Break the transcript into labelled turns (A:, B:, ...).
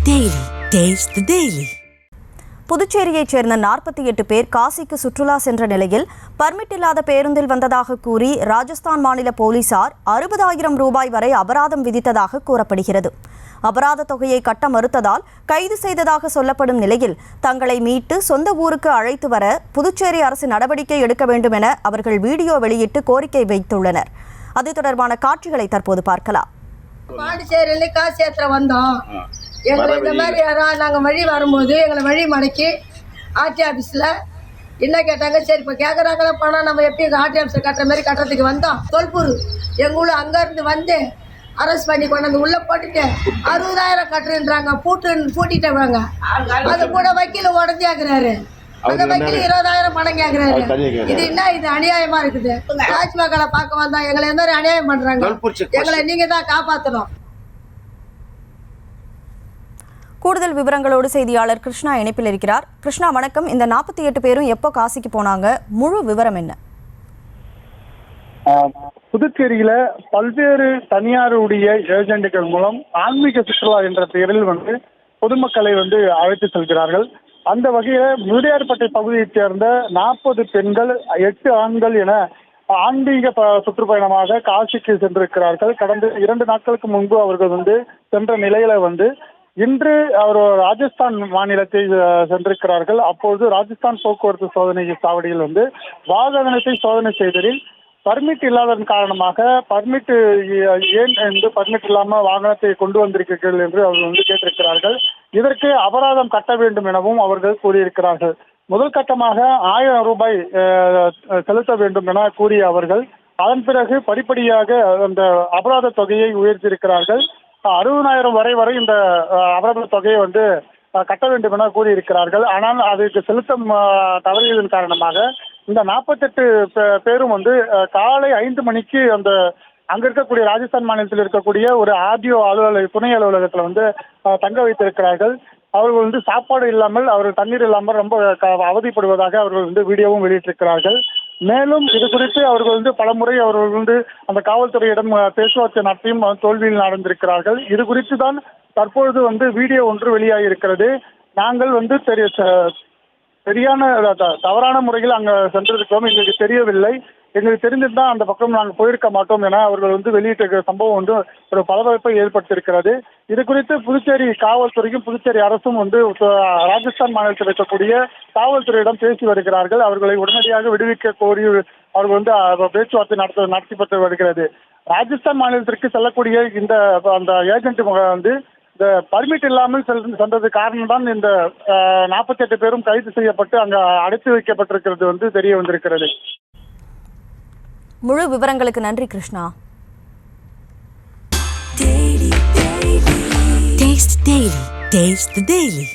A: Daily. Taste the Daily. புதுச்சேரியைச் சேர்ந்த 48 பேர் காசிக்கு சுற்றுலா சென்ற நிலையில் பர்மிட் இல்லாத பேருந்தில் வந்ததாக கூறி ராஜஸ்தான் மாநில போலீசார் 60,000 ரூபாய் வரை அபராதம் விதித்ததாக கூறப்படுகிறது. அபராத தொகையை கட்ட மறுத்ததால் கைது செய்ததாக சொல்லப்படும் நிலையில் தங்களை மீட்டு சொந்த ஊருக்கு அழைத்து வர புதுச்சேரி அரசு நடவடிக்கை எடுக்க வேண்டும் என அவர்கள் வீடியோ வெளியிட்டு கோரிக்கை வைத்துள்ளனர். அது தொடர்பான காட்சிகளை தற்போது பார்க்கலாம்.
B: பாண்டிச்சேரியில காசு ஏற்ற வந்தோம். எங்களை இந்த மாதிரி நாங்கள் வழி வரும்போது எங்களை வழி மடக்கி ஆர்டி ஆஃபீஸில் என்ன கேட்டாங்க. சரி இப்போ கேட்குறாங்களா பணம், நம்ம எப்பயும் ஆர்டி ஆஃபீஸில் கட்டுற மாதிரி கட்டுறதுக்கு வந்தோம். தொல்பூர் எங்கள் ஊர் அங்கேருந்து வந்து அரெஸ்ட் பண்ணி கொண்டு வந்து உள்ளே போட்டுட்டு 60,000 கட்டுன்றாங்க. பூட்டிட்டவங்க. அது கூட வக்கீல் உடஞ்சி ஆக்குறாரு. அந்த வக்கீல் 20,000 பணம் கேட்குறாரு. இது என்ன, இது அநியாயமா இருக்குது. தாஜ்மஹாலை பார்க்க வந்தோம், எங்களை எந்த ஒரு அநியாயம் பண்றாங்க. எங்களை நீங்க தான் காப்பாற்றணும்.
A: கூடுதல் விவரங்களோடு செய்தியாளர் கிருஷ்ணா இணைப்பில் இருக்கிறார். கிருஷ்ணா வணக்கம். இந்த 48 பேரும் எப்போ காசிக்கு போனாங்க, முழு விவரம் என்ன?
C: புதுச்சேரியில பல்வேறு தனியாருடைய ஏஜென்ட்டுகள் மூலம் ஆன்மீக சுற்றுலா என்ற பெயரில் பொதுமக்களை அழைத்து செல்கிறார்கள். அந்த வகையில முதியார்பட்டை பகுதியைச் சேர்ந்த 40 பெண்கள் 8 ஆண்கள் என ஆன்மீக சுற்றுப்பயணமாக காசிக்கு சென்றிருக்கிறார்கள். கடந்த 2 நாட்களுக்கு முன்பு அவர்கள் சென்ற நிலையில இன்று அவர் ராஜஸ்தான் மாநிலத்தை சென்றிருக்கிறார்கள். அப்போது ராஜஸ்தான் போக்குவரத்து சோதனை சாவடியில் வாகனத்தை சோதனை செய்ததில் பர்மிட் இல்லாததன் காரணமாக ஏன் பர்மிட் இல்லாமல் வாகனத்தை கொண்டு வந்திருக்கிறீர்கள் என்று அவர்கள் கேட்டிருக்கிறார்கள். இதற்கு அபராதம் கட்ட வேண்டும் எனவும் அவர்கள் கூறியிருக்கிறார்கள். முதல் கட்டமாக 1000 ரூபாய் செலுத்த வேண்டும் என கூறிய அவர்கள் அதன் பிறகு படிப்படியாக அந்த அபராத தொகையை உயர்த்தியிருக்கிறார்கள். 60,000 வரை இந்த அபராத தொகையை கட்ட வேண்டும் என கூறியிருக்கிறார்கள். ஆனால் அதுக்கு செலுத்த தவறியதன் காரணமாக இந்த 48 பேரும் காலை 5 மணிக்கு அங்க இருக்கக்கூடிய ராஜஸ்தான் மாநிலத்தில் இருக்கக்கூடிய ஒரு ஆர்டிஓ துணை அலுவலகத்தில் தங்க வைத்திருக்கிறார்கள். அவர்கள் சாப்பாடு இல்லாமல், அவர்கள் தண்ணீர் இல்லாமல் ரொம்ப அவதிப்படுவதாக அவர்கள் வீடியோவும் வெளியிட்டிருக்கிறார்கள். மேலும் இது குறித்து அவர்கள் பலமுறை அவர்கள் அந்த காவல்துறையிடம் பேச்சுவார்த்தை நடத்தியும் தோல்வியில் நடந்திருக்கிறார்கள். இது குறித்து தான் தற்பொழுது வீடியோ ஒன்று வெளியாகி இருக்கிறது. நாங்கள் சரியான தவறான முறையில் அங்கே சென்றிருக்கிறோம், எங்களுக்கு தெரியவில்லை, எங்களுக்கு தெரிஞ்சிருந்தால் அந்த பக்கம் நாங்கள் போயிருக்க மாட்டோம் என அவர்கள் வெளியிட்ட சம்பவம் ஒரு பரபரப்பை ஏற்படுத்தியிருக்கிறது. இது குறித்து புதுச்சேரி காவல்துறையும் புதுச்சேரி அரசும் ராஜஸ்தான் மாநிலத்தில் இருக்கக்கூடிய காவல்துறையிடம் பேசி வருகிறார்கள். அவர்களை உடனடியாக விடுவிக்க கோரி அவர்கள் பேச்சுவார்த்தை நடத்தப்பட்டு வருகிறது. ராஜஸ்தான் மாநிலத்திற்கு செல்லக்கூடிய அந்த ஏஜென்ட் இந்த பர்மிட் இல்லாமல் சென்றது காரணம் தான் இந்த 48 பேரும் கைது செய்யப்பட்டு அங்க அடைத்து வைக்கப்பட்டிருக்கிறது தெரிய வந்திருக்கிறது.
A: முழு விவரங்களுக்கு நன்றி கிருஷ்ணா.
D: Taste the Daily.